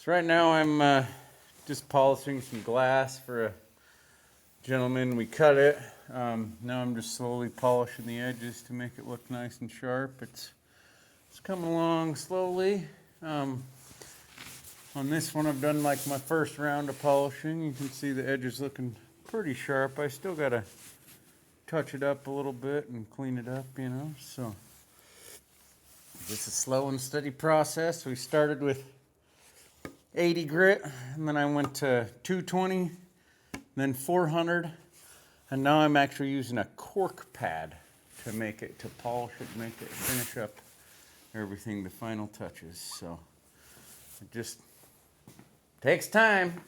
So right now I'm just polishing some glass for a gentleman. We cut it. Now I'm just slowly polishing the edges to make it look nice and sharp. It's coming along slowly. On this one I've done like my first round of polishing. You can see the edges looking pretty sharp. I still gotta touch it up a little bit and clean it up, so it's a slow and steady process. We started with 80 grit, and then I went to 220, then 400, and now I'm actually using a cork pad to polish it, finish up everything, the final touches. So it just takes time.